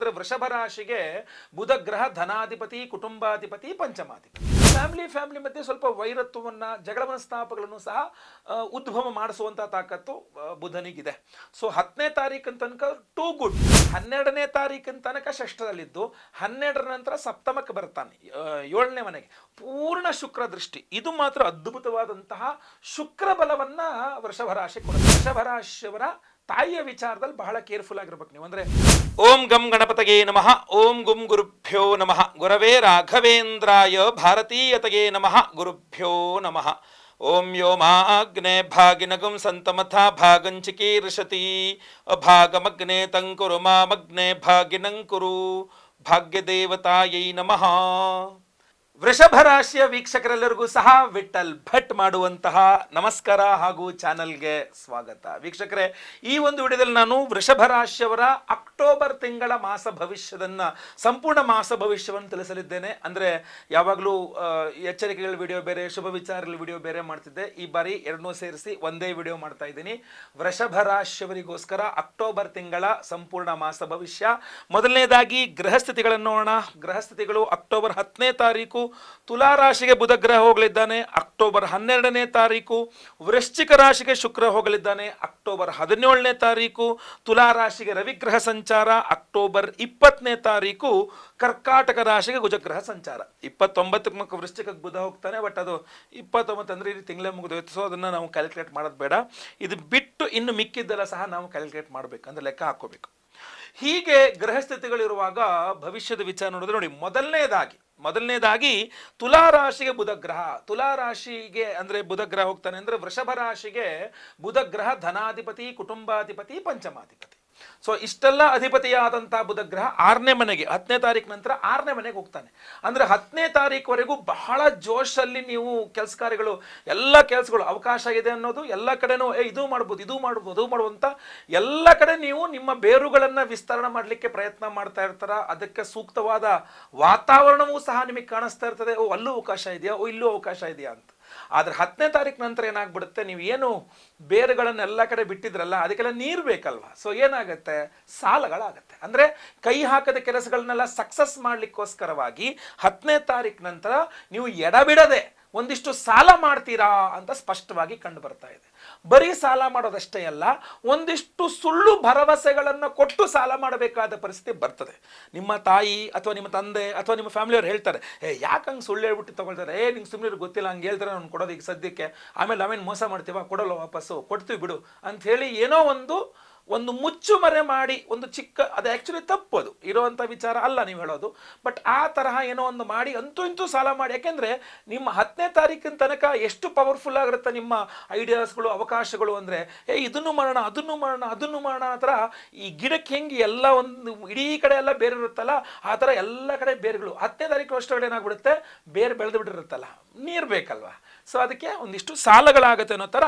ಅಂದ್ರೆ ವೃಷಭ ರಾಶಿಗೆ ಬುಧ ಗ್ರಹ ಧನಾಧಿಪತಿ, ಕುಟುಂಬಾಧಿಪತಿ, ಪಂಚಮಾಧಿಪತಿ. ಫ್ಯಾಮಿಲಿ ಮಧ್ಯೆ ಸ್ವಲ್ಪ ವೈರತ್ವವನ್ನ, ಜಗಳ ಮನಸ್ತಾಪಗಳನ್ನು ಸಹ ಉದ್ಭವ ಮಾಡಿಸುವಂತ ತಾಕತ್ತು ಬುಧನಿಗಿದೆ. ಸೊ 10ನೇ ತಾರೀಕಿನ ತನಕ ಟೂ ಗುಡ್. 12ನೇ ತಾರೀಕಿನ ತನಕ ಷಷ್ಠದಲ್ಲಿದ್ದು 12ರ ನಂತರ ಸಪ್ತಮಕ್ಕೆ ಬರ್ತಾನೆ, 7ನೇ ಮನೆಗೆ ಪೂರ್ಣ ಶುಕ್ರ ದೃಷ್ಟಿ. ಇದು ಮಾತ್ರ ಅದ್ಭುತವಾದಂತಹ ಶುಕ್ರ ಬಲವನ್ನ ವೃಷಭ ರಾಶಿ ಕೊಡುತ್ತೆ. ವೃಷಭ ರಾಶಿಯವರ ತಾಯಿಯ ವಿಚಾರದಲ್ಲಿ ಬಹಳ ಕೇರ್ಫುಲ್ ಆಗಿರ್ಬೇಕು ನೀವು. ಅಂದ್ರೆ ಓಂ ಗಂ ಗಣಪತಗೆ ನಮಃ, ಓಂ ಗುಂ ಗುರುಭ್ಯೋ ನಮಃ, ಗುರವೇ ರಾಘವೇಂದ್ರಾಯ ಭಾರತೀಯತಗೆ ನಮಃ, ಗುರುಭ್ಯೋ ನಮಃ. ಓಂ ಯೋ ಮಾಗ್ನೆ ಭಾಗಿನಗಂ ಸಂತಮಥಾ ಭಾಗಂಚಿಕೀರ್ಷತಿ ಅಭಾಗಮಗ್ನೆ ತಂಕುರು ಮಾಮಗ್ನೆ ಭಾಗಿನಂಕುರು ಭಾಗ್ಯದೇವತಾಯೈ ನಮಃ. ವೃಷಭ ರಾಶಿಯ ವೀಕ್ಷಕರೆಲ್ಲರಿಗೂ ಸಹ ವಿಠಲ್ ಭಟ್ ಮಾಡುವಂತಹ ನಮಸ್ಕಾರ ಹಾಗೂ ಚಾನಲ್ಗೆ ಸ್ವಾಗತ. ವೀಕ್ಷಕರೇ, ಈ ಒಂದು ವಿಡಿಯೋದಲ್ಲಿ ನಾನು ವೃಷಭ ರಾಶಿಯವರ ಅಕ್ಟೋಬರ್ ತಿಂಗಳ ಮಾಸ ಭವಿಷ್ಯದನ್ನ, ಸಂಪೂರ್ಣ ಮಾಸ ಭವಿಷ್ಯವನ್ನು ತಿಳಿಸಲಿದ್ದೇನೆ. ಅಂದ್ರೆ ಯಾವಾಗಲೂ ಎಚ್ಚರಿಕೆಗಳ ವಿಡಿಯೋ ಬೇರೆ, ಶುಭ ವಿಚಾರಗಳ ವಿಡಿಯೋ ಬೇರೆ ಮಾಡ್ತಿದ್ದೆ. ಈ ಬಾರಿ ಎರಡನ್ನೂ ಸೇರಿಸಿ ಒಂದೇ ವಿಡಿಯೋ ಮಾಡ್ತಾ ಇದ್ದೀನಿ. ವೃಷಭ ರಾಶಿಯವರಿಗೋಸ್ಕರ ಅಕ್ಟೋಬರ್ ತಿಂಗಳ ಸಂಪೂರ್ಣ ಮಾಸ ಭವಿಷ್ಯ. ಮೊದಲನೇದಾಗಿ ಗ್ರಹಸ್ಥಿತಿಗಳನ್ನು ನೋಡೋಣ. ಗ್ರಹಸ್ಥಿತಿಗಳು ಅಕ್ಟೋಬರ್ 10ನೇ ತಾರೀಕು ತುಲಾ ರಾಶಿಗೆ ಬುಧ ಗ್ರಹ ಹೋಗಲಿದ್ದಾನೆ. ಅಕ್ಟೋಬರ್ 12ನೇ ತಾರೀಕು ವೃಶ್ಚಿಕ ರಾಶಿಗೆ ಶುಕ್ರ ಹೋಗಲಿದ್ದಾನೆ. ಅಕ್ಟೋಬರ್ 17ನೇ ತಾರೀಕು ತುಲಾ ರಾಶಿಗೆ ರವಿಗ್ರಹ ಸಂಚಾರ. ಅಕ್ಟೋಬರ್ 20ನೇ ತಾರೀಕು ಕರ್ಕಾಟಕ ರಾಶಿಗೆ ಕುಜಗ್ರಹ ಸಂಚಾರ. 29ಕ್ಕೆ ವೃಶ್ಚಿಕಕ್ಕೆ ಬುಧ ಹೋಗ್ತಾನೆ. ಬಟ್ ಅದು 29 ಅಂದ್ರೆ ಈ ತಿಂಗಳೇ ಮುಗಿದೋಯ್ತು. ಸೊ ಅದನ್ನ ನಾವು ಕ್ಯಾಲ್ಕುಲೇಟ್ ಮಾಡೋದು ಬೇಡ. ಇದು ಬಿಟ್ಟು ಇನ್ನು ಮಿಕ್ಕಿದ್ದೆಲ್ಲ ಸಹ ನಾವು ಕ್ಯಾಲ್ಕುಲೇಟ್ ಮಾಡಬೇಕು, ಅಂದ್ರೆ ಲೆಕ್ಕ ಹಾಕೋಬೇಕು. ಹೀಗೆ ಗ್ರಹಸ್ಥಿತಿಗಳಿರುವಾಗ ಭವಿಷ್ಯದ ವಿಚಾರ ನೋಡಿದ್ರೆ ನೋಡಿ, ಮೊದಲನೇದಾಗಿ ತುಲಾ ರಾಶಿಗೆ ಬುಧ ಗ್ರಹ. ತುಲಾ ರಾಶಿಗೆ ಅಂದ್ರೆ ಬುಧ ಗ್ರಹ ಹೋಗ್ತಾನೆ ಅಂದ್ರೆ ವೃಷಭ ರಾಶಿಗೆ ಬುಧ ಗ್ರಹ ಧನಾಧಿಪತಿ, ಕುಟುಂಬಾಧಿಪತಿ, ಪಂಚಮಾಧಿಪತಿ. ಸೊ ಇಷ್ಟೆಲ್ಲ ಅಧಿಪತಿಯಾದಂತಹ ಬುಧ ಗ್ರಹ 6ನೇ ಮನೆಗೆ 10ನೇ ತಾರೀಕು ನಂತರ 6ನೇ ಮನೆಗೆ ಹೋಗ್ತಾನೆ. ಅಂದ್ರೆ 10ನೇ ತಾರೀಕುವರೆಗೂ ಬಹಳ ಜೋಶಲ್ಲಿ ನೀವು ಕೆಲಸ ಕಾರ್ಯಗಳು, ಎಲ್ಲ ಕೆಲಸಗಳು ಅವಕಾಶ ಇದೆ ಅನ್ನೋದು ಎಲ್ಲ ಕಡೆನೂ ಇದು ಮಾಡ್ಬೋದು ಅಂತ ಎಲ್ಲ ಕಡೆ ನೀವು ನಿಮ್ಮ ಬೇರುಗಳನ್ನ ವಿಸ್ತರಣೆ ಮಾಡಲಿಕ್ಕೆ ಪ್ರಯತ್ನ ಮಾಡ್ತಾ ಇರ್ತಾರ. ಅದಕ್ಕೆ ಸೂಕ್ತವಾದ ವಾತಾವರಣವೂ ಸಹ ನಿಮಗೆ ಕಾಣಿಸ್ತಾ ಇರ್ತದೆ. ಅಲ್ಲೂ ಅವಕಾಶ ಇದೆಯಾ, ಇಲ್ಲೂ ಅವಕಾಶ ಇದೆಯಾ ಅಂತ. ಆದ್ರೆ 10ನೇ ತಾರೀಕು ನಂತರ ಏನಾಗ್ಬಿಡುತ್ತೆ, ನೀವು ಏನು ಬೇರುಗಳನ್ನ ಎಲ್ಲ ಕಡೆ ಬಿಟ್ಟಿದ್ರಲ್ಲ ಅದಕ್ಕೆಲ್ಲ ನೀರು ಬೇಕಲ್ವಾ. ಸೊ ಏನಾಗುತ್ತೆ, ಸಾಲಗಳಾಗತ್ತೆ. ಅಂದ್ರೆ ಕೈ ಹಾಕದ ಕೆಲಸಗಳನ್ನೆಲ್ಲ ಸಕ್ಸಸ್ ಮಾಡ್ಲಿಕ್ಕೋಸ್ಕರವಾಗಿ 10ನೇ ತಾರೀಕು ನಂತರ ನೀವು ಎಡಬಿಡದೆ ಒಂದಿಷ್ಟು ಸಾಲ ಮಾಡ್ತೀರಾ ಅಂತ ಸ್ಪಷ್ಟವಾಗಿ ಕಂಡು ಬರ್ತಾ ಇದೆ. ಬರೀ ಸಾಲ ಮಾಡೋದಷ್ಟೇ ಅಲ್ಲ, ಒಂದಿಷ್ಟು ಸುಳ್ಳು ಭರವಸೆಗಳನ್ನು ಕೊಟ್ಟು ಸಾಲ ಮಾಡಬೇಕಾದ ಪರಿಸ್ಥಿತಿ ಬರ್ತದೆ. ನಿಮ್ಮ ತಾಯಿ ಅಥವಾ ನಿಮ್ಮ ತಂದೆ ಅಥವಾ ನಿಮ್ಮ ಫ್ಯಾಮಿಲಿಯವ್ರು ಹೇಳ್ತಾರೆ, ಯಾಕೆ ಹಂಗೆ ಸುಳ್ಳು ಹೇಳ್ಬಿಟ್ಟು ತಗೊಳ್ತಾರೆ, ನಿಂಗೆ ಸುಮ್ಮನೆ ಗೊತ್ತಿಲ್ಲ, ಹಂಗೆ ಹೇಳ್ತಾರೆ ನಾನು ಕೊಡೋದು ಈಗ ಸದ್ಯಕ್ಕೆ, ಆಮೇಲೆ ನಾವೇನು ಮೋಸ ಮಾಡ್ತೀವ, ಕೊಡೋಲ್ಲ ವಾಪಸ್ಸು, ಕೊಡ್ತೀವಿ ಬಿಡು ಅಂತ ಹೇಳಿ ಏನೋ ಒಂದು ಮುಚ್ಚುಮರೆ ಮಾಡಿ ಒಂದು ಚಿಕ್ಕ, ಅದು ಆ್ಯಕ್ಚುಲಿ ತಪ್ಪದು, ಇರೋವಂಥ ವಿಚಾರ ಅಲ್ಲ ನೀವು ಹೇಳೋದು. ಬಟ್ ಆ ತರಹ ಏನೋ ಒಂದು ಮಾಡಿ ಅಂತೂ ಇಂತೂ ಸಾಲ ಮಾಡಿ. ಯಾಕೆಂದರೆ ನಿಮ್ಮ 10ನೇ ತಾರೀಕಿನ ತನಕ ಎಷ್ಟು ಪವರ್ಫುಲ್ ಆಗಿರುತ್ತೆ ನಿಮ್ಮ ಐಡಿಯಾಸ್ಗಳು, ಅವಕಾಶಗಳು. ಅಂದರೆ ಇದನ್ನು ಮಾಡೋಣ ಅದನ್ನು ಮಾಡೋಣ ಆ ಥರ. ಈ ಗಿಡಕ್ಕೆ ಹೆಂಗೆ ಎಲ್ಲ ಒಂದು ಇಡೀ ಕಡೆ ಎಲ್ಲ ಬೇರೆ ಇರುತ್ತಲ್ಲ, ಆ ಥರ ಎಲ್ಲ ಕಡೆ ಬೇರುಗಳು 10ನೇ ತಾರೀಕು ಅಷ್ಟೊಳಗೆ ಏನಾಗ್ಬಿಡುತ್ತೆ, ಬೇರೆ ಬೆಳೆದು ಬಿಟ್ಟಿರುತ್ತಲ್ಲ, ನೀರು ಬೇಕಲ್ವಾ. ಸೊ ಅದಕ್ಕೆ ಒಂದಿಷ್ಟು ಸಾಲಗಳಾಗತ್ತೆ ಅನ್ನೋ ಥರ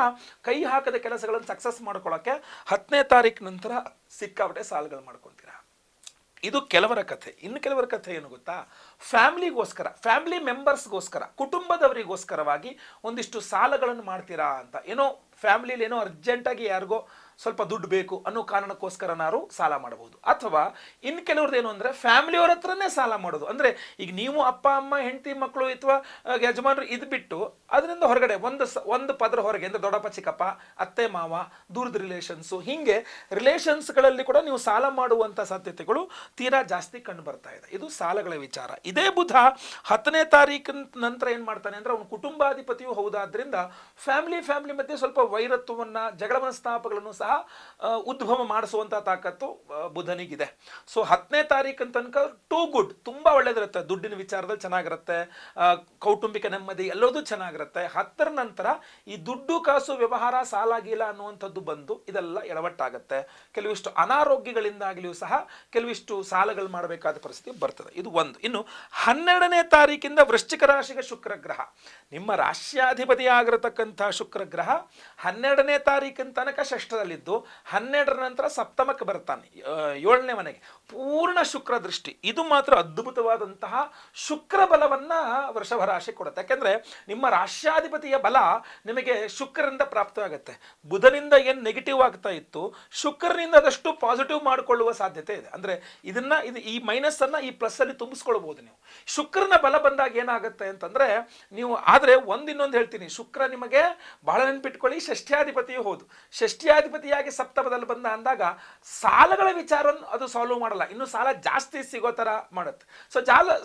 ಕೈ ಹಾಕದ ಕೆಲಸಗಳನ್ನು ಸಕ್ಸಸ್ ಮಾಡ್ಕೊಳ್ಳೋಕ್ಕೆ 10ನೇ ತಾರೀಕು ನಂತರ ಸಿಕ್ಕಾಪಟ್ಟೆ ಸಾಲಗಳು ಮಾಡ್ಕೊತೀರಾ. ಇದು ಕೆಲವರ ಕಥೆ. ಇನ್ನು ಕೆಲವರ ಕಥೆ ಏನು ಗೊತ್ತಾ, ಫ್ಯಾಮಿಲಿಗೋಸ್ಕರ, ಫ್ಯಾಮಿಲಿ ಮೆಂಬರ್ಸ್ಗೋಸ್ಕರ, ಕುಟುಂಬದವರಿಗೋಸ್ಕರವಾಗಿ ಒಂದಿಷ್ಟು ಸಾಲಗಳನ್ನು ಮಾಡ್ತೀರಾ ಅಂತ. ಏನೋ ಫ್ಯಾಮಿಲಿಲಿ ಏನೋ ಅರ್ಜೆಂಟಾಗಿ ಯಾರಿಗೋ ಸ್ವಲ್ಪ ದುಡ್ಡು ಬೇಕು ಅನ್ನೋ ಕಾರಣಕ್ಕೋಸ್ಕರನಾರು ಸಾಲ ಮಾಡಬಹುದು. ಅಥವಾ ಇನ್ನು ಕೆಲವ್ರದ್ದು ಏನು ಅಂದರೆ ಫ್ಯಾಮಿಲಿಯವ್ರ ಹತ್ರನೇ ಸಾಲ ಮಾಡೋದು. ಅಂದರೆ ಈಗ ನೀವು ಅಪ್ಪ ಅಮ್ಮ ಹೆಂಡತಿ ಮಕ್ಕಳು ಅಥವಾ ಯಜಮಾನರು ಇದು ಬಿಟ್ಟು ಅದರಿಂದ ಹೊರಗಡೆ ಒಂದು ಪದರ ಹೊರಗೆ, ಅಂದರೆ ದೊಡ್ಡಪ್ಪ ಚಿಕ್ಕಪ್ಪ, ಅತ್ತೆ ಮಾವ, ದೂರದ ರಿಲೇಷನ್ಸು, ಹೀಗೆ ರಿಲೇಷನ್ಸ್ಗಳಲ್ಲಿ ಕೂಡ ನೀವು ಸಾಲ ಮಾಡುವಂಥ ಸಾಧ್ಯತೆಗಳು ತೀರಾ ಜಾಸ್ತಿ ಕಂಡು ಬರ್ತಾ ಇದೆ. ಇದು ಸಾಲಗಳ ವಿಚಾರ. ಇದೇ ಬುಧ 10ನೇ ತಾರೀಕಿನ ನಂತರ ಏನು ಮಾಡ್ತಾನೆ ಅಂದರೆ ಅವನು ಕುಟುಂಬಾಧಿಪತಿಯೂ ಹೌದಾದ್ರಿಂದ ಫ್ಯಾಮಿಲಿ ಮಧ್ಯೆ ಸ್ವಲ್ಪ ವೈರತ್ವವನ್ನ, ಜಗಳ ಮನಸ್ತಾಪಗಳನ್ನು ಸಹ ಉದ್ಭವ ಮಾಡಿಸುವಂಥ ತಾಕತ್ತು ಬುಧನಿಗಿದೆ. ಸೊ 10ನೇ ತಾರೀಕಿನ ತನಕ ಟೂ ಗುಡ್, ತುಂಬ ಒಳ್ಳೇದಿರುತ್ತೆ. ದುಡ್ಡಿನ ವಿಚಾರದಲ್ಲಿ ಚೆನ್ನಾಗಿರುತ್ತೆ, ಕೌಟುಂಬಿಕ ನೆಮ್ಮದಿ ಎಲ್ಲದೂ ಚೆನ್ನಾಗಿರುತ್ತೆ. 10ರ ನಂತರ ಈ ದುಡ್ಡು ಕಾಸು ವ್ಯವಹಾರ, ಸಾಲ ಗೀಲ ಅನ್ನುವಂಥದ್ದು ಬಂದು ಇದೆಲ್ಲ ಎಡವಟ್ಟಾಗುತ್ತೆ. ಕೆಲವಿಷ್ಟು ಅನಾರೋಗ್ಯಗಳಿಂದಾಗಲಿಯೂ ಸಹ ಕೆಲವಿಷ್ಟು ಸಾಲಗಳು ಮಾಡಬೇಕಾದ ಪರಿಸ್ಥಿತಿ ಬರ್ತದೆ. ಇದು ಒಂದು. ಇನ್ನು 12ನೇ ತಾರೀಕಿಂದ ವೃಶ್ಚಿಕ ರಾಶಿಗೆ ಶುಕ್ರ ಗ್ರಹ, ನಿಮ್ಮ ರಾಶ್ಯಾಧಿಪತಿ ಆಗಿರತಕ್ಕಂಥ ಶುಕ್ರ ಗ್ರಹ 12ನೇ ತಾರೀಕಿನ ತನಕ ಷಷ್ಠದಲ್ಲಿದ್ದು 12ರ ನಂತರ ಸಪ್ತಮಕ್ಕೆ ಬರ್ತಾನೆ, 7ನೇ ಮನೆಗೆ ಪೂರ್ಣ ಶುಕ್ರ ದೃಷ್ಟಿ. ಇದು ಮಾತ್ರ ಅದ್ಭುತವಾದಂತಹ ಶುಕ್ರ ಬಲವನ್ನ ವೃಷಭ ರಾಶಿ ಕೊಡುತ್ತೆ. ಯಾಕೆಂದ್ರೆ ನಿಮ್ಮ ರಾಶ್ಯಾಧಿಪತಿಯ ಬಲ ನಿಮಗೆ ಶುಕ್ರನಿಂದ ಪ್ರಾಪ್ತವಾಗುತ್ತೆ. ಬುಧನಿಂದ ಏನು ನೆಗೆಟಿವ್ ಆಗ್ತಾ ಇತ್ತು, ಶುಕ್ರನಿಂದ ಅದಷ್ಟು ಪಾಸಿಟಿವ್ ಮಾಡಿಕೊಳ್ಳುವ ಸಾಧ್ಯತೆ ಇದೆ. ಅಂದ್ರೆ ಈ ಮೈನಸ್ ಅನ್ನ ಈ ಪ್ಲಸ್ ಅಲ್ಲಿ ತುಂಬಿಸ್ಕೊಳ್ಬಹುದು ನೀವು. ಶುಕ್ರನ ಬಲ ಬಂದಾಗ ಏನಾಗುತ್ತೆ ಅಂತಂದ್ರೆ ನೀವು, ಆದ್ರೆ ಇನ್ನೊಂದು ಹೇಳ್ತೀನಿ, ಶುಕ್ರ ನಿಮಗೆ ಬಹಳ ನೆನ್ಪಿಟ್ಕೊಳ್ಳಿ, ಷಷ್ಠ್ಯಾಧಿಪತಿಯೂ ಹೌದು. ಷಷ್ಠ್ಯಾಧಿಪತಿಯಾಗಿ ಸಪ್ತಮದಲ್ಲಿ ಬಂದ ಅಂದಾಗ ಸಾಲಗಳ ವಿಚಾರವನ್ನು ಅದು ಸಾಲ್ವ್ ಮಾಡಲ್ಲ, ಇನ್ನು ಸಾಲ ಜಾಸ್ತಿ ಸಿಗೋ ತರ ಮಾಡುತ್ತೆ. ಸೊ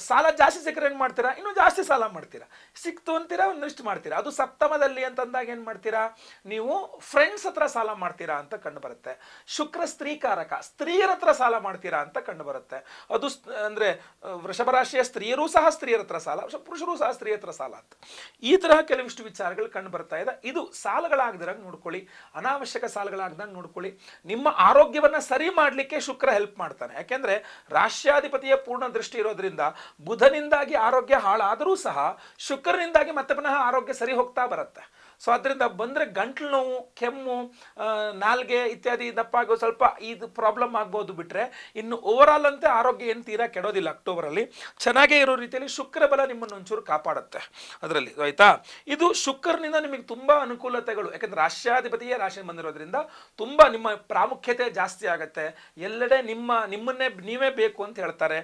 ಸಾಲ ಜಾಸ್ತಿ ಸಿಕ್ಕರೆ ಏನ್ ಮಾಡ್ತೀರಾ, ಇನ್ನು ಜಾಸ್ತಿ ಸಾಲ ಮಾಡ್ತೀರಾ, ಸಿಕ್ತು ಅಂತೀರಾ ಒಂದಿಷ್ಟು ಮಾಡ್ತೀರಾ. ಅದು ಸಪ್ತಮದಲ್ಲಿ ಅಂತಂದಾಗ ಏನ್ ಮಾಡ್ತೀರಾ, ನೀವು ಫ್ರೆಂಡ್ಸ್ ಹತ್ರ ಸಾಲ ಮಾಡ್ತೀರಾ ಅಂತ ಕಂಡು ಬರುತ್ತೆ. ಶುಕ್ರ ಸ್ತ್ರೀಕಾರಕ, ಸ್ತ್ರೀಯರ ಹತ್ರ ಸಾಲ ಮಾಡ್ತೀರಾ ಅಂತ ಕಂಡು ಬರುತ್ತೆ. ಅದು ಅಂದ್ರೆ ವೃಷಭ ರಾಶಿಯ ಸ್ತ್ರೀಯರೂ ಸಹ ಸ್ತ್ರೀಯರ ಹತ್ರ ಸಾಲ, ಪುರುಷರು ಸಹ ಸ್ತ್ರೀಯರ ಹತ್ರ ಸಾಲ ಅಂತ ಈ ತರಹ ಕೆಲವಿಷ್ಟು ವಿಚಾರಗಳು ಕಂಡು ಬರ್ತಾ ಇದೆ. ಇದು ಸಾಲಗಳಾಗದಿರಂಗೆ ನೋಡ್ಕೊಳ್ಳಿ, ಅನಾವಶ್ಯಕ ಸಾಲಗಳಾಗದಂಗೆ ನೋಡ್ಕೊಳ್ಳಿ. ನಿಮ್ಮ ಆರೋಗ್ಯವನ್ನ ಸರಿ ಮಾಡಲಿಕ್ಕೆ ಶುಕ್ರ ಹೆಲ್ಪ್ ಮಾಡ್ತಾನೆ. ಯಾಕೆಂದ್ರೆ ರಾಶ್ಯಾಧಿಪತಿಯ ಪೂರ್ಣ ದೃಷ್ಟಿ ಇರೋದ್ರಿಂದ ಬುಧನಿಂದಾಗಿ ಆರೋಗ್ಯ ಹಾಳಾದರೂ ಸಹ ಶುಕ್ರನಿಂದಾಗಿ ಮತ್ತೆ ಪುನಃ ಆರೋಗ್ಯ ಸರಿ ಹೋಗ್ತಾ ಬರುತ್ತೆ. ಸೊ ಅದರಿಂದ ಬಂದರೆ ಗಂಟ್ಲು ನೋವು, ಕೆಮ್ಮು, ನಾಲ್ಗೆ ಇತ್ಯಾದಿ ದಪ್ಪಾಗೋ ಸ್ವಲ್ಪ ಇದು ಪ್ರಾಬ್ಲಮ್ ಆಗ್ಬೋದು. ಬಿಟ್ಟರೆ ಇನ್ನು ಓವರ್ ಆಲ್ ಅಂತೆ ಆರೋಗ್ಯ ಏನು ತೀರಾ ಕೆಡೋದಿಲ್ಲ. ಅಕ್ಟೋಬರಲ್ಲಿ ಚೆನ್ನಾಗೇ ಇರೋ ರೀತಿಯಲ್ಲಿ ಶುಕ್ರ ಬಲ ನಿಮ್ಮನ್ನು ಒಂಚೂರು ಕಾಪಾಡುತ್ತೆ ಅದರಲ್ಲಿ, ಆಯ್ತಾ. ಇದು ಶುಕ್ರನಿಂದ ನಿಮಗೆ ತುಂಬಾ ಅನುಕೂಲತೆಗಳು, ಯಾಕಂದ್ರೆ ರಾಶ್ಯಾಧಿಪತಿಯೇ ರಾಶಿ ಬಂದಿರೋದ್ರಿಂದ ತುಂಬಾ ನಿಮ್ಮ ಪ್ರಾಮುಖ್ಯತೆ ಜಾಸ್ತಿ ಆಗುತ್ತೆ. ಎಲ್ಲೆಡೆ ನಿಮ್ಮನ್ನೇ ನೀವೇ ಬೇಕು ಅಂತ ಹೇಳ್ತಾರೆ.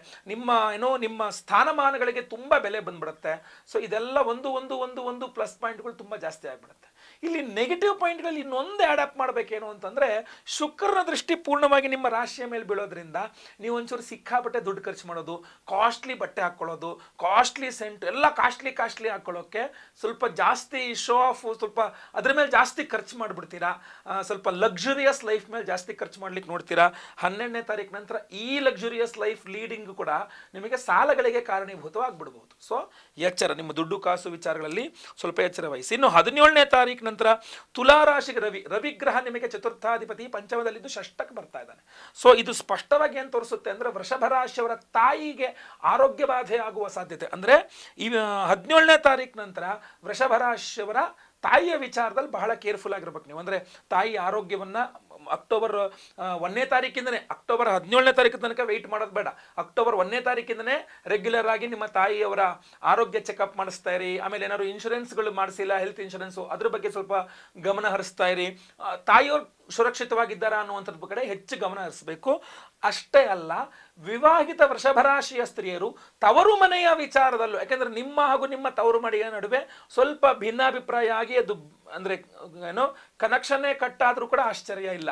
ನಿಮ್ಮ ಸ್ಥಾನಮಾನಗಳಿಗೆ ತುಂಬಾ ಬೆಲೆ ಬಂದ್ಬಿಡುತ್ತೆ. ಸೊ ಇದೆಲ್ಲ ಒಂದು ಪ್ಲಸ್ ಪಾಯಿಂಟ್ಗಳು ತುಂಬಾ ಜಾಸ್ತಿ ಆಗುತ್ತೆ. ಇಲ್ಲಿ ನೆಗೆಟಿವ್ ಪಾಯಿಂಟ್ಗಳಲ್ಲಿ ಇನ್ನೊಂದು ಆಡ್ ಅಪ್ ಮಾಡಬೇಕೇನು ಅಂತಂದ್ರೆ, ಶುಕ್ರನ ದೃಷ್ಟಿ ಪೂರ್ಣವಾಗಿ ನಿಮ್ಮ ರಾಶಿಯ ಮೇಲೆ ಬೀಳೋದ್ರಿಂದ ನೀವು ಒಂಚೂರು ಸಿಕ್ಕಾಪಟ್ಟೆ ದುಡ್ಡು ಖರ್ಚು ಮಾಡೋದು, ಕಾಸ್ಟ್ಲಿ ಬಟ್ಟೆ ಹಾಕೊಳ್ಳೋದು, ಕಾಸ್ಟ್ಲಿ ಸೆಂಟ್ ಎಲ್ಲ ಕಾಸ್ಟ್ಲಿ ಹಾಕೊಳ್ಳೋಕೆ ಸ್ವಲ್ಪ ಜಾಸ್ತಿ ಶೋ ಆಫ್, ಸ್ವಲ್ಪ ಅದ್ರ ಮೇಲೆ ಜಾಸ್ತಿ ಖರ್ಚು ಮಾಡಿಬಿಡ್ತೀರಾ. ಸ್ವಲ್ಪ ಲಕ್ಸುರಿಯಸ್ ಲೈಫ್ ಮೇಲೆ ಜಾಸ್ತಿ ಖರ್ಚು ಮಾಡ್ಲಿಕ್ಕೆ ನೋಡ್ತೀರಾ. 12ನೇ ತಾರೀಕು ನಂತರ ಈ ಲಕ್ಸುರಿಯಸ್ ಲೈಫ್ ಲೀಡಿಂಗ್ ಕೂಡ ನಿಮಗೆ ಸಾಲಗಳಿಗೆ ಕಾರಣೀಭೂತವಾಗ್ಬಿಡ್ಬೋದು. ಸೊ ಎಚ್ಚರ, ನಿಮ್ಮ ದುಡ್ಡು ಕಾಸು ವಿಚಾರಗಳಲ್ಲಿ ಸ್ವಲ್ಪ ಎಚ್ಚರ ವಹಿಸಿ. ಇನ್ನು 17ನೇ ತಾರೀಕು ನಂತರ ತುಲಾ ರಾಶಿಗೆ ರವಿ ಗ್ರಹ ನಿಮಗೆ ಚತುರ್ಥಾಧಿಪತಿ ಪಂಚಮದಲ್ಲಿದ್ದು ಷಷ್ಠಕ್ಕೆ ಬರ್ತಾ ಇದ್ದಾನೆ. ಸೊ ಇದು ಸ್ಪಷ್ಟವಾಗಿ ಏನು ತೋರಿಸುತ್ತೆ ಅಂದ್ರೆ, ವೃಷಭ ರಾಶಿಯವರ ತಾಯಿಗೆ ಆರೋಗ್ಯ ಬಾಧೆ ಆಗುವ ಸಾಧ್ಯತೆ. ಅಂದ್ರೆ ಈ 17ನೇ ತಾರೀಕು ನಂತರ ವೃಷಭ ರಾಶಿಯವರ ತಾಯಿಯ ವಿಚಾರದಲ್ಲಿ ಬಹಳ ಕೇರ್ಫುಲ್ ಆಗಿರ್ಬೇಕು ನೀವು. ಅಂದ್ರೆ ತಾಯಿ ಆರೋಗ್ಯವನ್ನ ಅಕ್ಟೋಬರ್ 1ನೇ ತಾರೀಕಿಂದನೇ, ಅಕ್ಟೋಬರ್ 17ನೇ ತಾರೀಕು ತನಕ ವೆಯ್ಟ್ ಮಾಡೋದು ಬೇಡ. ಅಕ್ಟೋಬರ್ 1ನೇ ತಾರೀಕಿಂದನೇ ರೆಗ್ಯುಲರ್ ಆಗಿ ನಿಮ್ಮ ತಾಯಿಯವರ ಆರೋಗ್ಯ ಚೆಕಪ್ ಮಾಡಿಸ್ತಾ ಇರಿ. ಆಮೇಲೆ ಏನಾದ್ರು ಇನ್ಶೂರೆನ್ಸ್ಗಳು ಮಾಡಿಸಿಲ್ಲ, ಹೆಲ್ತ್ ಇನ್ಶೂರೆನ್ಸು, ಅದ್ರ ಬಗ್ಗೆ ಸ್ವಲ್ಪ ಗಮನ ಹರಿಸ್ತಾ ಇರಿ. ತಾಯಿಯವ್ರು ಸುರಕ್ಷಿತವಾಗಿದ್ದಾರಾ ಅನ್ನುವಂಥದ್ದು ಕಡೆ ಹೆಚ್ಚು ಗಮನ ಹರಿಸಬೇಕು. ಅಷ್ಟೇ ಅಲ್ಲ, ವಿವಾಹಿತ ವೃಷಭರಾಶಿಯ ಸ್ತ್ರೀಯರು ತವರು ಮನೆಯ ವಿಚಾರದಲ್ಲೂ, ಯಾಕೆಂದ್ರೆ ನಿಮ್ಮ ಹಾಗೂ ನಿಮ್ಮ ತವರು ಮನೆಯ ನಡುವೆ ಸ್ವಲ್ಪ ಭಿನ್ನಾಭಿಪ್ರಾಯ ಆಗಿ ಅದು ಅಂದ್ರೆ ಕನೆಕ್ಷನ್ನೇ ಕಟ್ಟಾದ್ರೂ ಕೂಡ ಆಶ್ಚರ್ಯ ಇಲ್ಲ.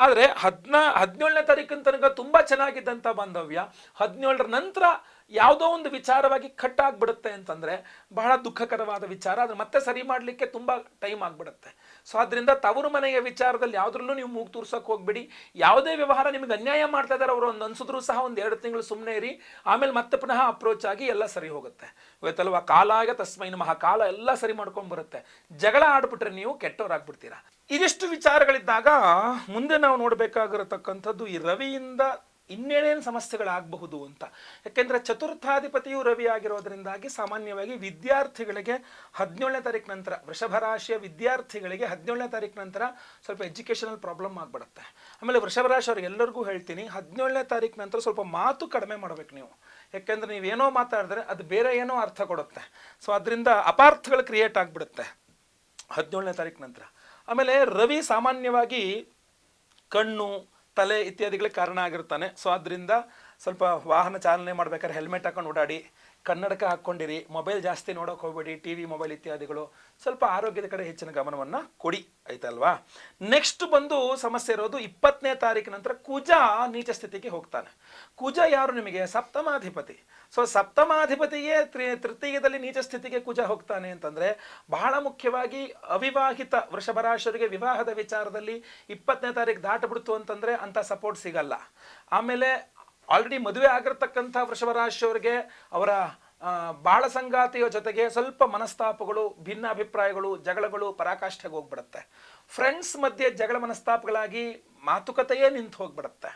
ಆದರೆ 17ನೇ ತಾರೀಕಿನ ತನಕ ತುಂಬಾ ಚೆನ್ನಾಗಿದ್ದಂಥ ಬಾಂಧವ್ಯ 17ರ ನಂತರ ಯಾವುದೋ ಒಂದು ವಿಚಾರವಾಗಿ ಕಟ್ ಆಗ್ಬಿಡುತ್ತೆ ಅಂತಂದ್ರೆ ಬಹಳ ದುಃಖಕರವಾದ ವಿಚಾರ. ಅದನ್ನ ಮತ್ತೆ ಸರಿ ಮಾಡಲಿಕ್ಕೆ ತುಂಬಾ ಟೈಮ್ ಆಗ್ಬಿಡುತ್ತೆ. ಸೊ ಅದರಿಂದ ತವರು ಮನೆಯ ವಿಚಾರದಲ್ಲಿ ಯಾವುದ್ರಲ್ಲೂ ನೀವು ಮೂಗು ತೂರ್ಸೋಕೆ ಹೋಗ್ಬಿಡಿ. ಯಾವುದೇ ವ್ಯವಹಾರ ನಿಮಗೆ ಅನ್ಯಾಯ ಮಾಡ್ತಾ ಇದ್ದಾರೆ ಅವರು ಅನ್ಸಿದ್ರು ಸಹ 1-2 ತಿಂಗಳು ಸುಮ್ಮನೆ ಇರಿ. ಆಮೇಲೆ ಮತ್ತೆ ಪುನಃ ಅಪ್ರೋಚ್ ಆಗಿ ಎಲ್ಲ ಸರಿ ಹೋಗುತ್ತೆ. ಇವತ್ತಲ್ವಾ ಕಾಲಾಗ ತಸ್ಮೈ ನಮಃ, ಕಾಲ ಎಲ್ಲ ಸರಿ ಮಾಡ್ಕೊಂಡ್ ಬರುತ್ತೆ. ಜಗಳ ಆಡ್ಬಿಟ್ರೆ ನೀವು ಕೆಟ್ಟವರಾಗ್ಬಿಡ್ತೀರಾ. ಇದಿಷ್ಟು ವಿಚಾರಗಳಿದ್ದಾಗ ಮುಂದೆ ನಾವು ನೋಡ್ಬೇಕಾಗಿರತಕ್ಕಂಥದ್ದು ಈ ರವಿಯಿಂದ ಇನ್ನೇನೇನು ಸಮಸ್ಯೆಗಳಾಗಬಹುದು ಅಂತ. ಯಾಕೆಂದ್ರೆ ಚತುರ್ಥಾಧಿಪತಿಯು ರವಿ ಆಗಿರೋದ್ರಿಂದಾಗಿ ಸಾಮಾನ್ಯವಾಗಿ ವಿದ್ಯಾರ್ಥಿಗಳಿಗೆ 17ನೇ ತಾರೀಕು ನಂತರ, ವೃಷಭ ರಾಶಿಯ ವಿದ್ಯಾರ್ಥಿಗಳಿಗೆ 17ನೇ ತಾರೀಕು ನಂತರ ಸ್ವಲ್ಪ ಎಜುಕೇಷನಲ್ ಪ್ರಾಬ್ಲಮ್ ಆಗ್ಬಿಡುತ್ತೆ. ಆಮೇಲೆ ವೃಷಭ ರಾಶಿ ಅವ್ರಿಗೆ ಎಲ್ಲರಿಗೂ ಹೇಳ್ತೀನಿ, 17ನೇ ತಾರೀಕು ನಂತರ ಸ್ವಲ್ಪ ಮಾತು ಕಡಿಮೆ ಮಾಡ್ಬೇಕು ನೀವು. ಯಾಕೆಂದ್ರೆ ನೀವೇನೋ ಮಾತಾಡಿದ್ರೆ ಅದು ಬೇರೆ ಏನೋ ಅರ್ಥ ಕೊಡುತ್ತೆ. ಸೊ ಅದರಿಂದ ಅಪಾರ್ಥಗಳು ಕ್ರಿಯೇಟ್ ಆಗಿಬಿಡುತ್ತೆ 17ನೇ ತಾರೀಕು ನಂತರ. ಆಮೇಲೆ ರವಿ ಸಾಮಾನ್ಯವಾಗಿ ಕಣ್ಣು, ತಲೆ ಇತ್ಯಾದಿಗಳಿಗೆ ಕಾರಣ ಆಗಿರ್ತಾನೆ. ಸೊ ಅದರಿಂದ ಸ್ವಲ್ಪ ವಾಹನ ಚಾಲನೆ ಮಾಡ್ಬೇಕಾದ್ರೆ ಹೆಲ್ಮೆಟ್ ಹಾಕೊಂಡು ಓಡಾಡಿ, ಕನ್ನಡಕ ಹಾಕ್ಕೊಂಡಿರಿ, ಮೊಬೈಲ್ ಜಾಸ್ತಿ ನೋಡೋಕೆ ಹೋಗ್ಬೇಡಿ, ಟಿವಿ ಮೊಬೈಲ್ ಇತ್ಯಾದಿಗಳು. ಸ್ವಲ್ಪ ಆರೋಗ್ಯದ ಕಡೆ ಹೆಚ್ಚಿನ ಗಮನವನ್ನು ಕೊಡಿ, ಆಯ್ತಲ್ವಾ. ನೆಕ್ಸ್ಟ್ ಬಂದು ಸಮಸ್ಯೆ ಇರೋದು 20ನೇ ತಾರೀಕು ನಂತರ ಕುಜ ನೀಚ ಸ್ಥಿತಿಗೆ ಹೋಗ್ತಾನೆ. ಕುಜ ಯಾರು ನಿಮಗೆ ಸಪ್ತಮಾಧಿಪತಿ. ಸೊ ಸಪ್ತಮಾಧಿಪತಿಯೇ ತೃತೀಯದಲ್ಲಿ ನೀಚ ಸ್ಥಿತಿಗೆ ಕುಜ ಹೋಗ್ತಾನೆ ಅಂತಂದ್ರೆ ಬಹಳ ಮುಖ್ಯವಾಗಿ ಅವಿವಾಹಿತ ವೃಷಭರಾಶಿಯವರಿಗೆ ವಿವಾಹದ ವಿಚಾರದಲ್ಲಿ 20ನೇ ತಾರೀಕು ದಾಟಬಿಡ್ತು ಅಂತಂದ್ರೆ ಅಂತ ಸಪೋರ್ಟ್ ಸಿಗಲ್ಲ. ಆಮೇಲೆ ಆಲ್ರೆಡಿ ಮದುವೆ ಆಗಿರ್ತಕ್ಕಂಥ ವೃಷಭರಾಶಿಯವರಿಗೆ ಅವರ ಬಾಳ ಸಂಗಾತಿಯ ಜೊತೆಗೆ ಸ್ವಲ್ಪ ಮನಸ್ತಾಪಗಳು, ಭಿನ್ನಾಭಿಪ್ರಾಯಗಳು, ಜಗಳಗಳು ಪರಾಕಾಷ್ಠೆಗೆ ಹೋಗ್ಬಿಡುತ್ತೆ. ಫ್ರೆಂಡ್ಸ್ ಮಧ್ಯೆ ಜಗಳ ಮನಸ್ತಾಪಗಳಾಗಿ ಮಾತುಕತೆಯೇ ನಿಂತು ಹೋಗ್ಬಿಡುತ್ತೆ.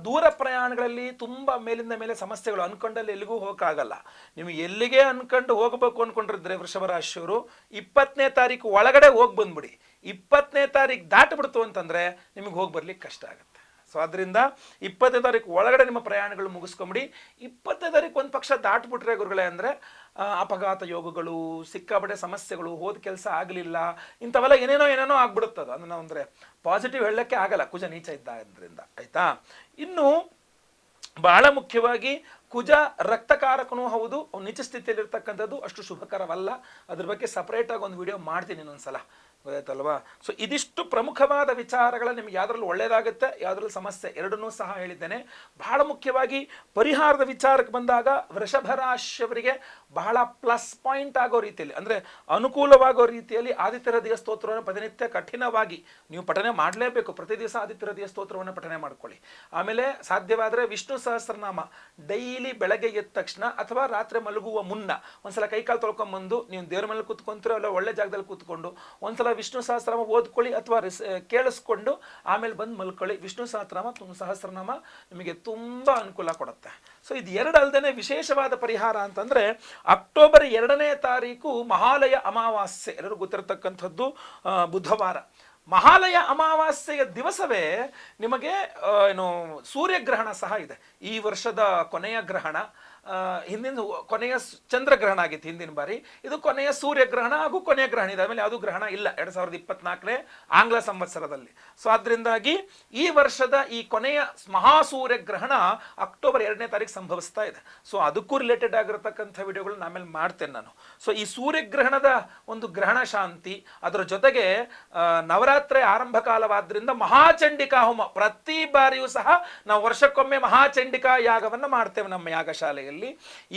ದೂರ ಪ್ರಯಾಣಗಳಲ್ಲಿ ತುಂಬ ಮೇಲಿಂದ ಮೇಲೆ ಸಮಸ್ಯೆಗಳು, ಅನ್ಕೊಂಡಲ್ಲಿ ಎಲ್ಲಿಗೂ ಹೋಗೋಕ್ಕಾಗಲ್ಲ. ನೀವು ಎಲ್ಲಿಗೆ ಅನ್ಕೊಂಡು ಹೋಗಬೇಕು ಅನ್ಕೊಂಡಿದ್ರೆ ವೃಷಭ ರಾಶಿಯವರು 20ನೇ ತಾರೀಕು ಒಳಗಡೆ ಹೋಗಿ ಬಂದ್ಬಿಡಿ. 20ನೇ ತಾರೀಕು ದಾಟಿಬಿಡ್ತು ಅಂತಂದರೆ ನಿಮಗೆ ಹೋಗಿ ಬರ್ಲಿಕ್ಕೆ ಕಷ್ಟ ಆಗುತ್ತೆ. ಸೊ ಅದರಿಂದ 20ನೇ ತಾರೀಕು ಒಳಗಡೆ ನಿಮ್ಮ ಪ್ರಯಾಣಗಳು ಮುಗಿಸ್ಕೊಂಬಿಡಿ. 20ನೇ ತಾರೀಕು ಒಂದು ಪಕ್ಷ ದಾಟ್ಬಿಟ್ರೆ ಗುರುಗಳೇ ಅಂದರೆ ಅಪಘಾತ ಯೋಗಗಳು, ಸಿಕ್ಕಾಪಟ್ಟೆ ಸಮಸ್ಯೆಗಳು, ಹೋದ ಕೆಲಸ ಆಗಲಿಲ್ಲ, ಇಂಥವೆಲ್ಲ ಏನೇನೋ ಆಗ್ಬಿಡುತ್ತದು. ಅದನ್ನು ಅಂದರೆ ಪಾಸಿಟಿವ್ ಹೇಳಕ್ಕೆ ಆಗಲ್ಲ, ಕುಜ ನೀಚ ಇದ್ದರಿಂದ, ಆಯಿತಾ. ಇನ್ನು ಬಹಳ ಮುಖ್ಯವಾಗಿ ಕುಜ ರಕ್ತಕಾರಕನೂ ಹೌದು, ನೀಚ ಸ್ಥಿತಿಯಲ್ಲಿರ್ತಕ್ಕಂಥದ್ದು ಅಷ್ಟು ಶುಭಕರವಲ್ಲ. ಅದ್ರ ಬಗ್ಗೆ ಸಪ್ರೇಟಾಗಿ ಒಂದು ವಿಡಿಯೋ ಮಾಡ್ತೀನಿ ಇನ್ನೊಂದ್ಸಲ, ಗೊತ್ತಾಯ್ತಲ್ವಾ. ಸೊ ಇದಿಷ್ಟು ಪ್ರಮುಖವಾದ ವಿಚಾರಗಳ ನಿಮ್ಗೆ ಯಾವ್ದ್ರಲ್ಲಿ ಒಳ್ಳೆಯದಾಗುತ್ತೆ, ಯಾವ್ದ್ರಲ್ಲಿ ಸಮಸ್ಯೆ, ಎರಡನ್ನೂ ಸಹ ಹೇಳಿದ್ದೇನೆ. ಬಹಳ ಮುಖ್ಯವಾಗಿ ಪರಿಹಾರದ ವಿಚಾರಕ್ಕೆ ಬಂದಾಗ ವೃಷಭ ರಾಶಿಯವರಿಗೆ ಬಹಳ ಪ್ಲಸ್ ಪಾಯಿಂಟ್ ಆಗೋ ರೀತಿಯಲ್ಲಿ, ಅಂದರೆ ಅನುಕೂಲವಾಗೋ ರೀತಿಯಲ್ಲಿ ಆದಿತ್ಯ ಹೃದಯ ಸ್ತೋತ್ರವನ್ನು ಪ್ರತಿನಿತ್ಯ ಕಠಿಣವಾಗಿ ನೀವು ಪಠನೆ ಮಾಡಲೇಬೇಕು. ಪ್ರತಿ ದಿವಸ ಆದಿತ್ಯ ಹೃದಯ ಸ್ತೋತ್ರವನ್ನು ಪಠನೆ ಮಾಡ್ಕೊಳ್ಳಿ. ಆಮೇಲೆ ಸಾಧ್ಯವಾದರೆ ವಿಷ್ಣು ಸಹಸ್ರನಾಮ ಡೈಲಿ ಬೆಳಗ್ಗೆ ಎದ್ದ ತಕ್ಷಣ ಅಥವಾ ರಾತ್ರಿ ಮಲಗುವ ಮುನ್ನ ಒಂದ್ಸಲ ಕೈಕಾಲು ತೊಳ್ಕೊಂಬಂದು ನೀವು ದೇವ್ರ ಮೇಲೆ ಕೂತ್ಕೊಂತೀರೋ ಅಲ್ಲ ಒಳ್ಳೆ ಜಾಗದಲ್ಲಿ ಕೂತ್ಕೊಂಡು ಒಂದ್ಸಲ ವಿಷ್ಣು ಸಹಸ್ರನಾಮ ಓದ್ಕೊಳ್ಳಿ ಅಥವಾ ಕೇಳಿಸ್ಕೊಂಡು ಆಮೇಲೆ ಬಂದು ಮಲ್ಕೊಳ್ಳಿ. ವಿಷ್ಣು ಸಹಸ್ರನಾಮ ನಿಮಗೆ ತುಂಬ ಅನುಕೂಲ ಕೊಡುತ್ತೆ. ಸೊ ಇದು ಎರಡು ಅಲ್ಲದೆ ವಿಶೇಷವಾದ ಪರಿಹಾರ ಅಂತಂದರೆ ಅಕ್ಟೋಬರ್ 2ನೇ ತಾರೀಕು ಮಹಾಲಯ ಅಮಾವಾಸ್ಯೆ, ಎಲ್ಲರೂ ಗೊತ್ತಿರತಕ್ಕಂಥದ್ದು ಬುಧವಾರ. ಮಹಾಲಯ ಅಮಾವಾಸ್ಯೆಯ ದಿವಸವೇ ನಿಮಗೆ ಸೂರ್ಯಗ್ರಹಣ ಸಹ ಇದೆ. ಈ ವರ್ಷದ ಕೊನೆಯ ಗ್ರಹಣ, ಹಿಂದಿನ ಕೊನೆಯ ಚಂದ್ರಗ್ರಹಣ ಆಗಿತ್ತು ಹಿಂದಿನ ಬಾರಿ, ಇದು ಕೊನೆಯ ಸೂರ್ಯಗ್ರಹಣ ಹಾಗೂ ಕೊನೆಯ ಗ್ರಹಣ ಇದೆ. ಆಮೇಲೆ ಅದು ಗ್ರಹಣ ಇಲ್ಲ 2024ನೇ ಆಂಗ್ಲ ಸಂವತ್ಸರದಲ್ಲಿ. ಸೊ ಅದರಿಂದಾಗಿ ಈ ವರ್ಷದ ಈ ಕೊನೆಯ ಮಹಾಸೂರ್ಯಗ್ರಹಣ ಅಕ್ಟೋಬರ್ 2ನೇ ತಾರೀಕು ಸಂಭವಿಸ್ತಾ ಇದೆ. ಸೊ ಅದಕ್ಕೂ ರಿಲೇಟೆಡ್ ಆಗಿರತಕ್ಕಂಥ ವಿಡಿಯೋಗಳನ್ನ ಆಮೇಲೆ ಮಾಡ್ತೇನೆ ನಾನು. ಸೊ ಈ ಸೂರ್ಯಗ್ರಹಣದ ಒಂದು ಗ್ರಹಣ ಶಾಂತಿ, ಅದರ ಜೊತೆಗೆ ನವರಾತ್ರಿ ಆರಂಭ ಕಾಲವಾದ್ರಿಂದ ಮಹಾಚಂಡಿಕಾ ಹೋಮ ಪ್ರತಿ ಬಾರಿಯೂ ಸಹ ನಾವು ವರ್ಷಕ್ಕೊಮ್ಮೆ ಮಹಾಚಂಡಿಕಾ ಯಾಗವನ್ನು ಮಾಡ್ತೇವೆ ನಮ್ಮ ಯಾಗಶಾಲೆಯಲ್ಲಿ.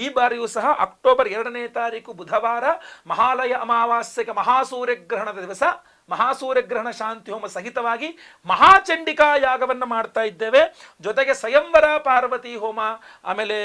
ಈ ಬಾರಿಯೂ ಸಹ ಅಕ್ಟೋಬರ್ 2ನೇ ತಾರೀಕು ಬುಧವಾರ ಮಹಾಲಯ ಅಮಾವಾಸ್ಯೆಗೆ ಮಹಾಸೂರ್ಯಗ್ರಹಣದ ದಿವಸ ಮಹಾಸೂರ್ಯಗ್ರಹಣ ಶಾಂತಿ ಹೋಮ ಸಹಿತವಾಗಿ ಮಹಾಚಂಡಿಕಾ ಯಾಗವನ್ನು ಮಾಡ್ತಾ ಇದ್ದೇವೆ. ಜೊತೆಗೆ ಸ್ವಯಂವರ ಪಾರ್ವತಿ ಹೋಮ, ಆಮೇಲೆ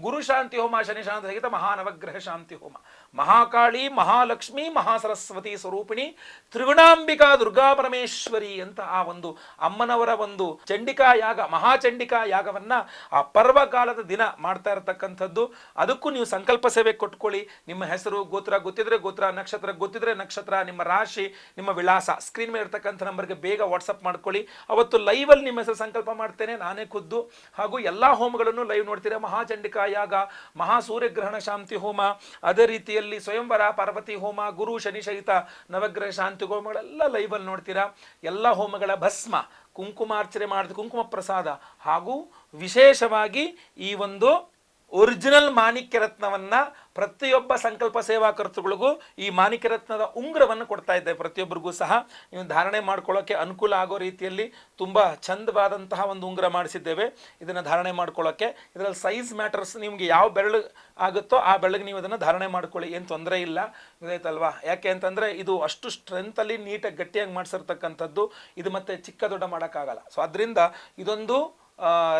ಗುರು ಶಾಂತಿ ಹೋಮ, ಶನಿ ಶಾಂತಿ ಸಹಿತ ಮಹಾನವಗ್ರಹ ಶಾಂತಿ ಹೋಮ, ಮಹಾಕಾಳಿ, ಮಹಾಲಕ್ಷ್ಮಿ, ಮಹಾಸರಸ್ವತಿ ಸ್ವರೂಪಿಣಿ, ತ್ರಿಗುಣಾಂಬಿಕಾ, ದುರ್ಗಾ ಪರಮೇಶ್ವರಿ ಅಂತ ಆ ಒಂದು ಅಮ್ಮನವರ ಒಂದು ಚಂಡಿಕಾ ಯಾಗ, ಮಹಾಚಂಡಿಕಾ ಯಾಗವನ್ನ ಆ ಪರ್ವಕಾಲದ ದಿನ ಮಾಡ್ತಾ ಇರತಕ್ಕಂಥದ್ದು. ಅದಕ್ಕೂ ನೀವು ಸಂಕಲ್ಪ ಸೇವೆ ಕೊಟ್ಕೊಳ್ಳಿ. ನಿಮ್ಮ ಹೆಸರು, ಗೋತ್ರ ಗೊತ್ತಿದ್ರೆ ಗೋತ್ರ, ನಕ್ಷತ್ರ ಗೊತ್ತಿದ್ರೆ ನಕ್ಷತ್ರ, ನಿಮ್ಮ ರಾಶಿ, ನಿಮ್ಮ ವಿಳಾಸ ಸ್ಕ್ರೀನ್ ಮೇಲೆ ಇರ್ತಕ್ಕಂಥ ನಂಬರ್ಗೆ ಬೇಗ ವಾಟ್ಸಪ್ ಮಾಡ್ಕೊಳ್ಳಿ. ಅವತ್ತು ಲೈವಲ್ಲಿ ನಿಮ್ಮ ಹೆಸರು ಸಂಕಲ್ಪ ಮಾಡ್ತೇನೆ ನಾನೇ ಖುದ್ದು. ಹಾಗೂ ಎಲ್ಲ ಹೋಮಗಳನ್ನು ಲೈವ್ ನೋಡ್ತೀರಾ. ಮಹಾಚಂಡಿಕಾ ಯಾಗ, ಮಹಾಸೂರ್ಯಗ್ರಹಣ ಶಾಂತಿ ಹೋಮ, ಅದೇ ರೀತಿಯಲ್ಲಿ ಸ್ವಯಂವರ ಪಾರ್ವತಿ ಹೋಮ, ಗುರು ಶನಿ ಸಹಿತ ನವಗ್ರಹ ಶಾಂತಿ ಹೋಮಗಳೆಲ್ಲ ಲೈವಲ್ಲಿ ನೋಡ್ತೀರಾ. ಎಲ್ಲ ಹೋಮಗಳ ಭಸ್ಮ, ಕುಂಕುಮಾರ್ಚನೆ ಮಾಡಿದ ಕುಂಕುಮ ಪ್ರಸಾದ, ಹಾಗೂ ವಿಶೇಷವಾಗಿ ಈ ಒಂದು ಒರಿಜಿನಲ್ ಮಾಣಿಕ್ಯ ರತ್ನವನ್ನ ಪ್ರತಿಯೊಬ್ಬ ಸಂಕಲ್ಪ ಸೇವಾಕರ್ತೃಗಳಿಗೂ ಈ ಮಾಣಿಕ್ಯ ರತ್ನದ ಉಂಗುರವನ್ನು ಕೊಡ್ತಾ ಇದ್ದೇವೆ. ಪ್ರತಿಯೊಬ್ಬರಿಗೂ ಸಹ ನೀವು ಧಾರಣೆ ಮಾಡ್ಕೊಳ್ಳೋಕ್ಕೆ ಅನುಕೂಲ ಆಗೋ ರೀತಿಯಲ್ಲಿ ತುಂಬ ಚಂದವಾದಂತಹ ಒಂದು ಉಂಗುರ ಮಾಡಿಸಿದ್ದೇವೆ. ಇದನ್ನು ಧಾರಣೆ ಮಾಡ್ಕೊಳ್ಳೋಕ್ಕೆ ಇದರಲ್ಲಿ ಸೈಜ್ ಮ್ಯಾಟರ್ಸ್, ನಿಮಗೆ ಯಾವ ಬೆರಳು ಆಗುತ್ತೋ ಆ ಬೆರಳಿಗೆ ನೀವು ಅದನ್ನು ಧಾರಣೆ ಮಾಡ್ಕೊಳ್ಳಿ, ಏನು ತೊಂದರೆ ಇಲ್ಲ, ಗೊತ್ತಾಯ್ತಲ್ವಾ. ಯಾಕೆ ಅಂತಂದರೆ ಇದು ಅಷ್ಟು ಸ್ಟ್ರೆಂತಲ್ಲಿ ನೀಟಾಗಿ ಗಟ್ಟಿಯಾಗಿ ಮಾಡಿಸಿರ್ತಕ್ಕಂಥದ್ದು, ಇದು ಮತ್ತೆ ಚಿಕ್ಕ ದೊಡ್ಡ ಮಾಡೋಕ್ಕಾಗಲ್ಲ. ಸೊ ಅದರಿಂದ ಇದೊಂದು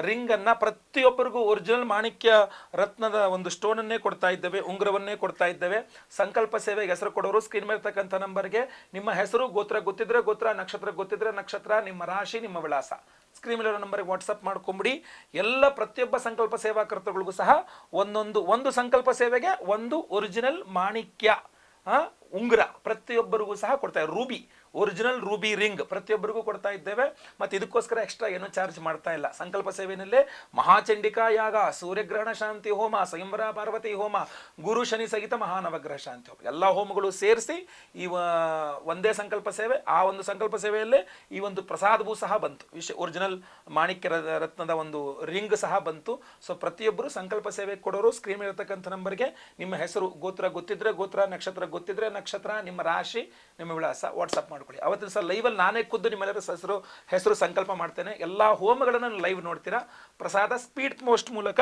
ರಿಂಗನ್ನು ಪ್ರತಿಯೊಬ್ಬರಿಗೂ ಒರಿಜಿನಲ್ ಮಾಣಿಕ್ಯ ರತ್ನದ ಒಂದು ಸ್ಟೋನನ್ನೇ ಕೊಡ್ತಾ ಇದ್ದೇವೆ, ಉಂಗುರವನ್ನೇ ಕೊಡ್ತಾ ಇದ್ದೇವೆ. ಸಂಕಲ್ಪ ಸೇವೆಗೆ ಹೆಸರು ಕೊಡೋರು ಸ್ಕ್ರೀನ್ ಮೇಲೆ ಇರ್ತಕ್ಕಂಥ ನಂಬರ್ಗೆ ನಿಮ್ಮ ಹೆಸರು, ಗೋತ್ರ ಗೊತ್ತಿದ್ರೆ ಗೋತ್ರ, ನಕ್ಷತ್ರ ಗೊತ್ತಿದ್ರೆ ನಕ್ಷತ್ರ, ನಿಮ್ಮ ರಾಶಿ, ನಿಮ್ಮ ವಿಳಾಸ ಸ್ಕ್ರೀನ್ ಮೇಲೆ ನಂಬರ್ಗೆ ವಾಟ್ಸಪ್ ಮಾಡ್ಕೊಂಬಿಡಿ. ಎಲ್ಲ ಪ್ರತಿಯೊಬ್ಬ ಸಂಕಲ್ಪ ಸೇವಾಕರ್ತಗಳಿಗೂ ಸಹ ಒಂದು ಸಂಕಲ್ಪ ಸೇವೆಗೆ ಒಂದು ಒರಿಜಿನಲ್ ಮಾಣಿಕ್ಯ ಉಂಗುರ ಪ್ರತಿಯೊಬ್ಬರಿಗೂ ಸಹ ಕೊಡ್ತಾ ಇದ್ದಾರೆ. ರೂಬಿ, ಒರಿಜಿನಲ್ ರೂಬಿ ರಿಂಗ್ ಪ್ರತಿಯೊಬ್ಬರಿಗೂ ಕೊಡ್ತಾ ಇದ್ದೇವೆ. ಮತ್ತು ಇದಕ್ಕೋಸ್ಕರ ಎಕ್ಸ್ಟ್ರಾ ಏನೂ ಚಾರ್ಜ್ ಮಾಡ್ತಾ ಇಲ್ಲ. ಸಂಕಲ್ಪ ಸೇವೆಯಲ್ಲೇ ಮಹಾಚಂಡಿಕಾ ಯಾಗ, ಸೂರ್ಯಗ್ರಹಣ ಶಾಂತಿ ಹೋಮ, ಸ್ವಯಂವರ ಪಾರ್ವತಿ ಹೋಮ, ಗುರು ಶನಿ ಸಹಿತ ಮಹಾನವಗ್ರಹ ಶಾಂತಿ ಹೋಮ, ಎಲ್ಲ ಹೋಮಗಳು ಸೇರಿಸಿ ಈ ಒಂದೇ ಸಂಕಲ್ಪ ಸೇವೆ. ಆ ಒಂದು ಸಂಕಲ್ಪ ಸೇವೆಯಲ್ಲೇ ಈ ಒಂದು ಪ್ರಸಾದವೂ ಸಹ ಬಂತು, ಒರಿಜಿನಲ್ ಮಾಣಿಕ್ಯ ರತ್ನದ ಒಂದು ರಿಂಗ್ ಸಹ ಬಂತು. ಸೊ ಪ್ರತಿಯೊಬ್ಬರು ಸಂಕಲ್ಪ ಸೇವೆ ಕೊಡೋರು ಸ್ಕ್ರೀನ್ ಮೇಲೆ ಇರತಕ್ಕಂಥ ನಂಬರ್ಗೆ ನಿಮ್ಮ ಹೆಸರು, ಗೋತ್ರ ಗೊತ್ತಿದ್ರೆ ಗೋತ್ರ, ನಕ್ಷತ್ರ ಗೊತ್ತಿದ್ರೆ ನಕ್ಷತ್ರ, ನಿಮ್ಮ ರಾಶಿ, ನಿಮ್ಮ ವಿಳಾಸ ವಾಟ್ಸಪ್ ಮಾಡ್ಕೊಳ್ಳಿ. ಅವತ್ತಿನ ಸಹ ಲೈವಲ್ಲಿ ನಾನೇ ಖುದ್ದು ನಿಮ್ಮೆಲ್ಲರ ಹೆಸರು ಸಂಕಲ್ಪ ಮಾಡ್ತೇನೆ. ಎಲ್ಲ ಹೋಮಗಳನ್ನು ಲೈವ್ ನೋಡ್ತೀರಾ. ಪ್ರಸಾದ ಸ್ಪೀಡ್ ಪೋಸ್ಟ್ ಮೂಲಕ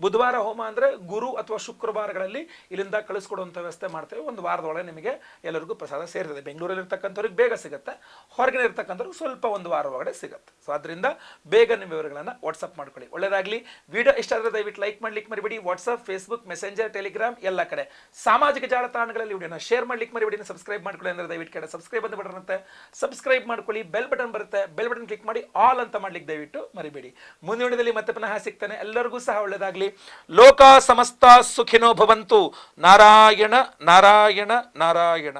ಬುಧವಾರ ಹೋಮ ಅಂದರೆ ಗುರು ಅಥವಾ ಶುಕ್ರವಾರಗಳಲ್ಲಿ ಇಲ್ಲಿಂದ ಕಳಿಸ್ಕೊಡುವಂಥ ವ್ಯವಸ್ಥೆ ಮಾಡ್ತೇವೆ. ಒಂದು ವಾರದೊಳಗೆ ನಿಮಗೆ ಎಲ್ಲರಿಗೂ ಪ್ರಸಾದ ಸೇರ್ತದೆ. ಬೆಂಗಳೂರಲ್ಲಿ ಇರ್ತಕ್ಕಂಥವ್ರಿಗೆ ಬೇಗ ಸಿಗುತ್ತೆ, ಹೊರಗಿನ ಇರ್ತಕ್ಕಂಥವ್ರಿಗೆ ಸ್ವಲ್ಪ ಒಂದು ವಾರ ಒಳಗಡೆ ಸಿಗುತ್ತೆ. ಸೊ ಅದರಿಂದ ಬೇಗ ನಿಮ್ಮ ವಿವರಗಳನ್ನು ವಾಟ್ಸಪ್ ಮಾಡ್ಕೊಳ್ಳಿ. ಒಳ್ಳೆಯದಾಗಲಿ. ವಿಡಿಯೋ ಇಷ್ಟ ಆದರೆ ದಯವಿಟ್ಟು ಲೈಕ್ ಮಾಡ್ಲಿಕ್ಕೆ ಮರಿಬೇಡಿ. ವಾಟ್ಸಪ್, ಫೇಸ್ಬುಕ್, ಮೆಸೆಂಜರ್, ಟೆಲಿಗ್ರಾಮ್ ಎಲ್ಲ ಕಡೆ ಸಾಮಾಜಿಕ ಜಾಲತಾಣಗಳಲ್ಲಿ ವಿಡಿಯೋನ ಶೇರ್ ಮಾಡ್ಲಿಕ್ಕೆ ಮರಿಬೇಡಿ. ಸಬ್ಸ್ಕ್ರೈಬ್ ಮಾಡ್ಕೊಳ್ಳಿ ಅಂದರೆ ದಯವಿಟ್ಟು ಕಡೆ ಸಬ್ಸ್ಕ್ರೈಬ್ ಅಂತ ಬಟನ್ ಕಾಣುತ್ತೆ. ಸಬ್ಸ್ಕ್ರೈಬ್ ಮಾಡ್ಕೊಳ್ಳಿ, ಬೆಲ್ ಬಟನ್ ಬರುತ್ತೆ, ಬೆಲ್ ಬಟನ್ ಕ್ಲಿಕ್ ಮಾಡಿ ಆಲ್ ಅಂತ ಮಾಡ್ಲಿಕ್ಕೆ ದಯವಿಟ್ಟು ಮರಿಬೇಡಿ. ಮುಂದಿನ ವಿಡಿಯೋದಲ್ಲಿ ಮತ್ತೆ ಪುನಃ ಸಿಗ್ತಾನೆ. ಎಲ್ಲರಿಗೂ ಸಹ ಒಳ್ಳೆಯದಾಗಲಿ. ಲೋಕ ಸಮಸ್ತ ಸುಖಿನೋ ಭವಂತು. ನಾರಾಯಣ ನಾರಾಯಣ ನಾರಾಯಣ.